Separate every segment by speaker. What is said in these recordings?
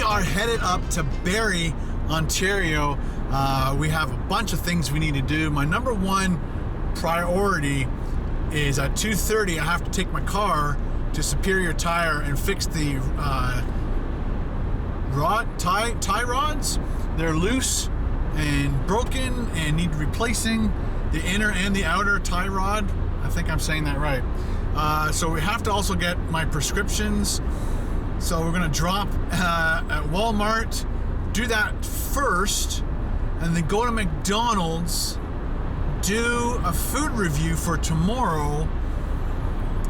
Speaker 1: are headed up to Barrie, Ontario. We have a bunch of things we need to do. My number one priority is at 2:30 I have to take my car to Superior Tire and fix the tie rods. They're loose and broken and need replacing, the inner and the outer tie rod. I think I'm saying that right. So we have to also get my prescriptions. So we're gonna drop at Walmart, do that first, and then go to McDonald's, do a food review for tomorrow,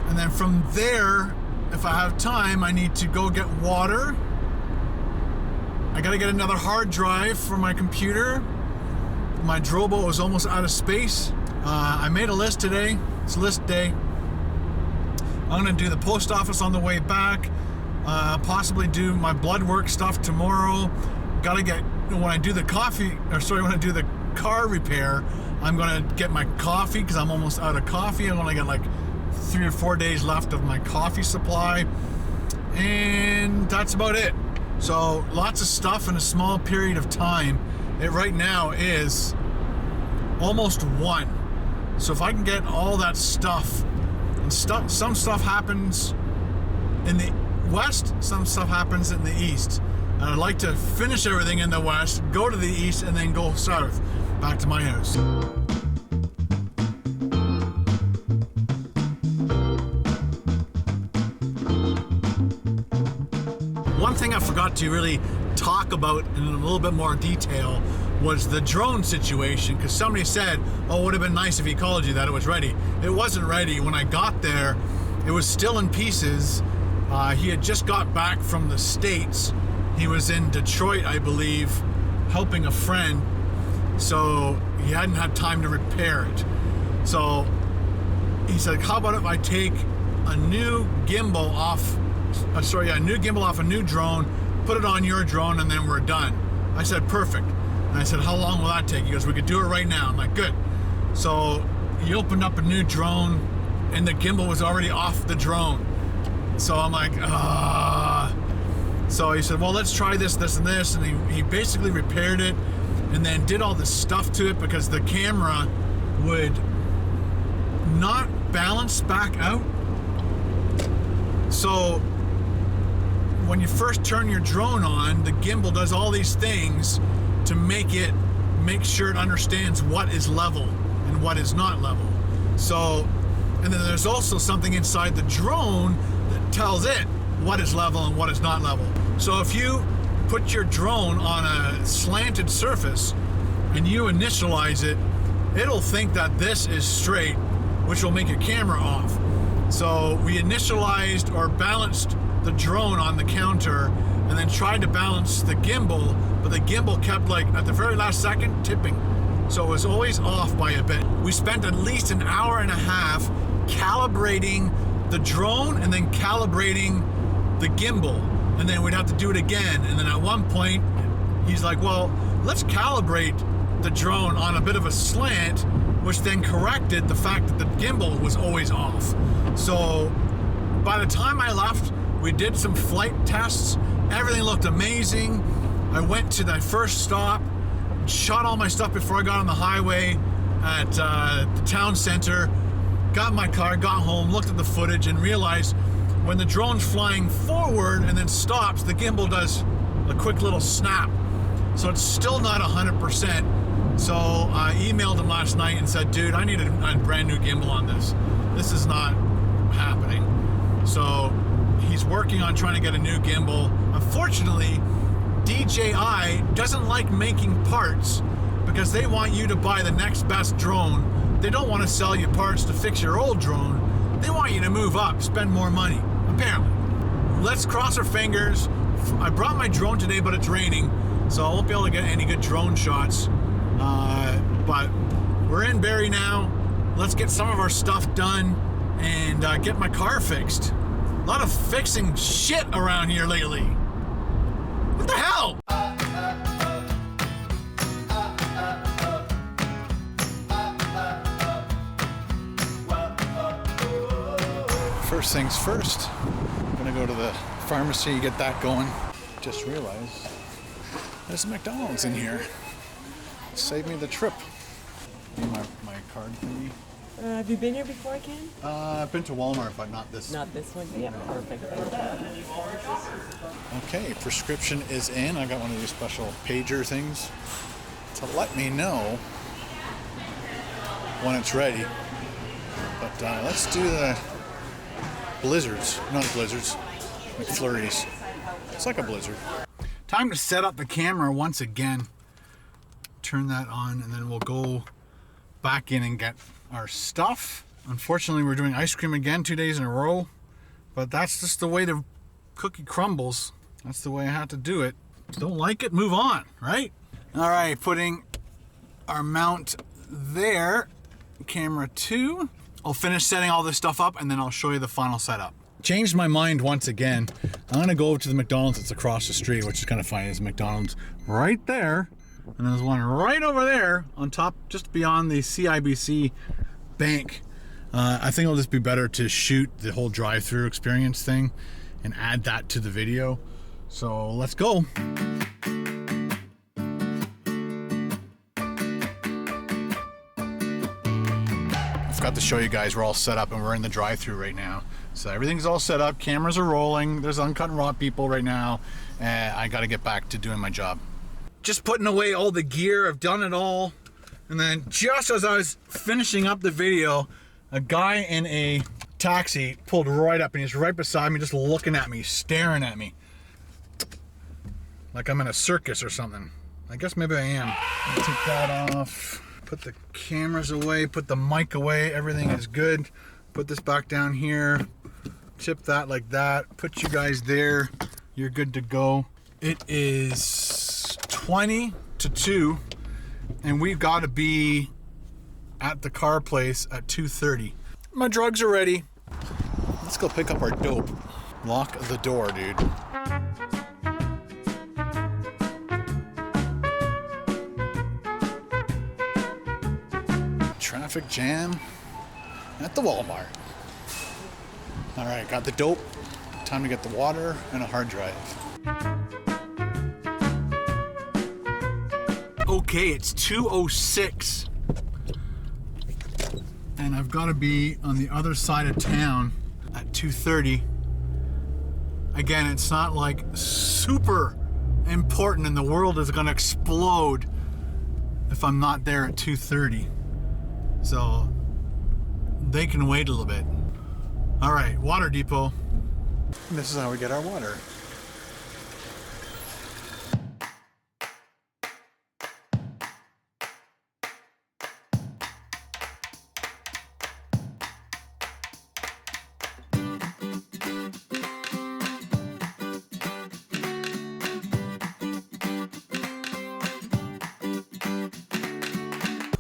Speaker 1: and then from there, if I have time, I need to go get water. I gotta get another hard drive for my computer. My Drobo is almost out of space. I made a list today. It's list day. I'm gonna do the post office on the way back. Possibly do my blood work stuff tomorrow. Gotta get, when I do the car repair, I'm gonna get my coffee because I'm almost out of coffee. I'm gonna get like 3 or 4 days left of my coffee supply, and that's about it. So lots of stuff in a small period of time. It right now is almost 1. So if I can get all that stuff, and some stuff happens in the west, some stuff happens in the east. And I'd like to finish everything in the west, go to the east, and then go south, back to my house. One thing I forgot to really talk about in a little bit more detail was the drone situation, because somebody said, oh, it would have been nice if he called you that it was ready. It wasn't ready. When I got there, it was still in pieces. He had just got back from the States. He was in Detroit, I believe, helping a friend, so he hadn't had time to repair it. So he said, how about if I take a new gimbal off a new drone, put it on your drone, and then we're done. I said, perfect. And I said, how long will that take? He goes, we could do it right now. I'm like, good. So he opened up a new drone, and the gimbal was already off the drone. So I'm like, So he said, well, let's try this, this, and this. And he basically repaired it and then did all this stuff to it because the camera would not balance back out. So when you first turn your drone on, the gimbal does all these things to make sure it understands what is level and what is not level. So, and then there's also something inside the drone that tells it what is level and what is not level. So if you put your drone on a slanted surface and you initialize it, it'll think that this is straight, which will make your camera off. So we initialized or balanced the drone on the counter and then tried to balance the gimbal, but the gimbal kept, like, at the very last second, tipping. So it was always off by a bit. We spent at least an hour and a half calibrating the drone and then calibrating the gimbal, and then we'd have to do it again. And then at one point he's like, well, let's calibrate the drone on a bit of a slant, which then corrected the fact that the gimbal was always off. So by the time I left, we did some flight tests. Everything looked amazing. I went to the first stop, shot all my stuff before I got on the highway at the town center, got in my car, got home, looked at the footage, and realized when the drone's flying forward and then stops, the gimbal does a quick little snap. So it's still not 100%. So I emailed him last night and said, dude, I need a brand new gimbal on this. This is not happening. So he's working on trying to get a new gimbal. Unfortunately, DJI doesn't like making parts because they want you to buy the next best drone. They don't want to sell you parts to fix your old drone. They want you to move up, spend more money, apparently. Let's cross our fingers. I brought my drone today, but it's raining, so I won't be able to get any good drone shots. But we're in Barrie now. Let's get some of our stuff done and get my car fixed. A lot of fixing shit around here lately. What the hell? First things first, I'm gonna go to the pharmacy, get that going.
Speaker 2: Just realized there's a McDonald's in here. Save me the trip. My card thingy.
Speaker 3: Have you been here before, Ken?
Speaker 2: I've been to Walmart, but not this.
Speaker 3: Not this one? Yeah, perfect.
Speaker 2: Okay, prescription is in. I got one of these special pager things to let me know when it's ready. But let's do the blizzards. Not blizzards. McFlurries. It's like a blizzard. Time to set up the camera once again. Turn that on, and then we'll go back in and get our stuff. Unfortunately, we're doing ice cream again 2 days in a row, but that's just the way the cookie crumbles. That's the way I have to do it. Don't like it, move on, right? All right, putting our mount there. Camera 2. I'll finish setting all this stuff up, and then I'll show you the final setup. Changed my mind once again. I'm gonna go over to the McDonald's that's across the street, which is kind of funny. There's a McDonald's right there, and there's one right over there on top, just beyond the CIBC bank. I think it'll just be better to shoot the whole drive-through experience thing and add that to the video. So let's go. I forgot to show you guys we're all set up and we're in the drive-through right now. So everything's all set up, cameras are rolling, there's uncut and raw people right now, and I gotta get back to doing my job. Just putting away all the gear, I've done it all. And then just as I was finishing up the video, a guy in a taxi pulled right up and he's right beside me, just looking at me, staring at me. Like I'm in a circus or something. I guess maybe I am. I'll take that off, put the cameras away, put the mic away, everything is good. Put this back down here, tip that like that, put you guys there, you're good to go. It is 20 to 2, and we've got to be at the car place at 2:30. My drugs are ready. Let's go pick up our dope. Lock the door, dude. Traffic jam at the Walmart. All right, got the dope. Time to get the water and a hard drive. Okay, it's 2:06. And I've got to be on the other side of town at 2:30. Again, it's not like super important and the world is gonna explode if I'm not there at 2:30. So they can wait a little bit. All right, water depot. And this is how we get our water.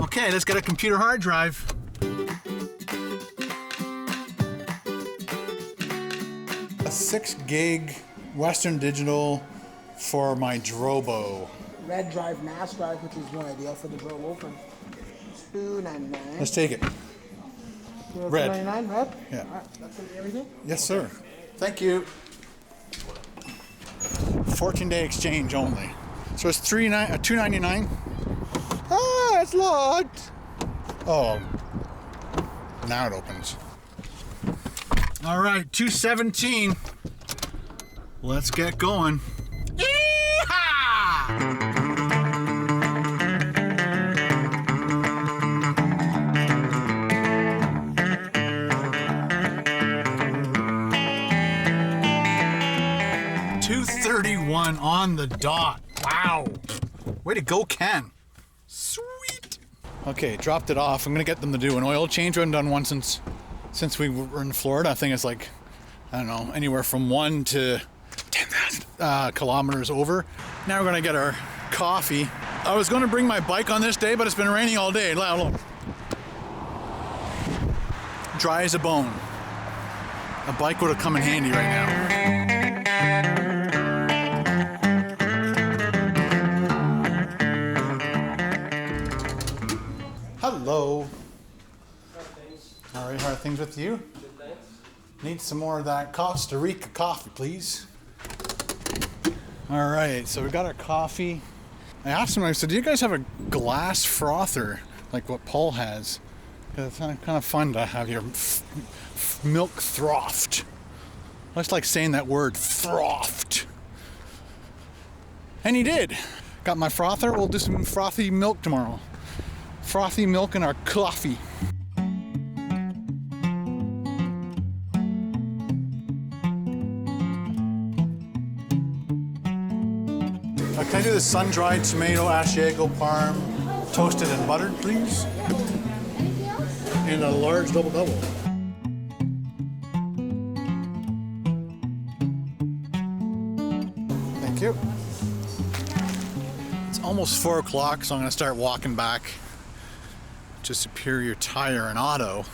Speaker 2: Okay, let's get a computer hard drive. A 6 gig Western Digital for my Drobo.
Speaker 4: Red drive, mass drive, which is more ideal for the Drobo for $2.99.
Speaker 2: Let's take it. Red.
Speaker 4: $2.99, red?
Speaker 2: Yeah.
Speaker 4: All right, that's everything?
Speaker 2: Yes, sir. Thank you. 14-day exchange only. So it's $2.99. Ah, it's locked. Oh, now it opens. All right, 2:17. Let's get going. Yee-haw! $2:31 on the dot. Wow. Way to go, Ken. Sweet. Okay, dropped it off. I'm gonna get them to do an oil change. We haven't done one since we were in Florida. I think it's like, I don't know, anywhere from 1 to 10,000 kilometers over. Now we're gonna get our coffee. I was gonna bring my bike on this day, but it's been raining all day. Look. Dry as a bone. A bike would have come in handy right now. Hello. All right, how are things with you?
Speaker 5: Good, thanks.
Speaker 2: Need some more of that Costa Rica coffee, please. All right, so we got our coffee. I asked him, I said, do you guys have a glass frother like what Paul has? It's kind of fun to have your milk frothed. I just like saying that word, frothed. And he did. Got my frother. We'll do some frothy milk tomorrow. Frothy milk in our coffee. Can I do the sun-dried tomato Asiago parm, toasted and buttered, please? And a large double-double. Thank you. It's almost 4 o'clock, so I'm going to start walking back to Superior Tire and Auto.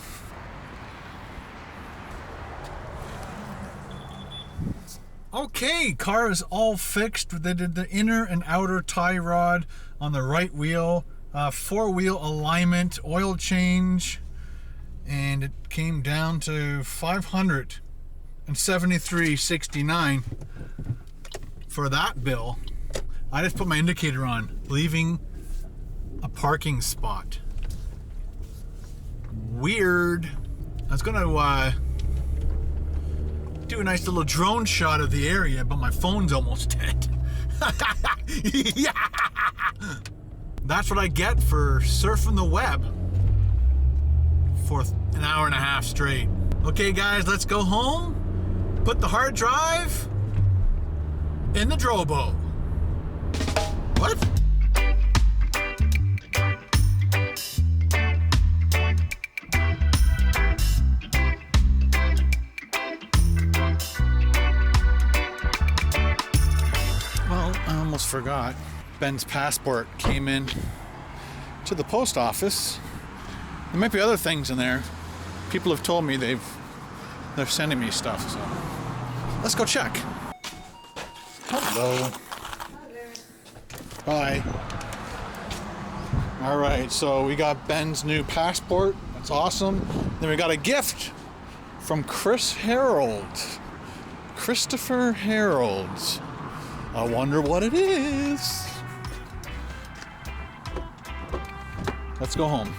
Speaker 1: Okay, car is all fixed. They did the inner and outer tie rod on the right wheel, 4-wheel alignment, oil change, and it came down to $573.69 for that bill. I just put my indicator on, leaving a parking spot. Weird. I was gonna do a nice little drone shot of the area, but my phone's almost dead. Yeah. That's what I get for surfing the web for an hour and a half straight. Okay guys, let's go home, put the hard drive in the Drobo. What?
Speaker 2: I almost forgot. Ben's passport came in to the post office. There might be other things in there. People have told me they're sending me stuff, so let's go check. Hello. Hi. All right, so we got Ben's new passport. That's awesome. Then we got a gift from Christopher Harold. I wonder what it is. Let's go home.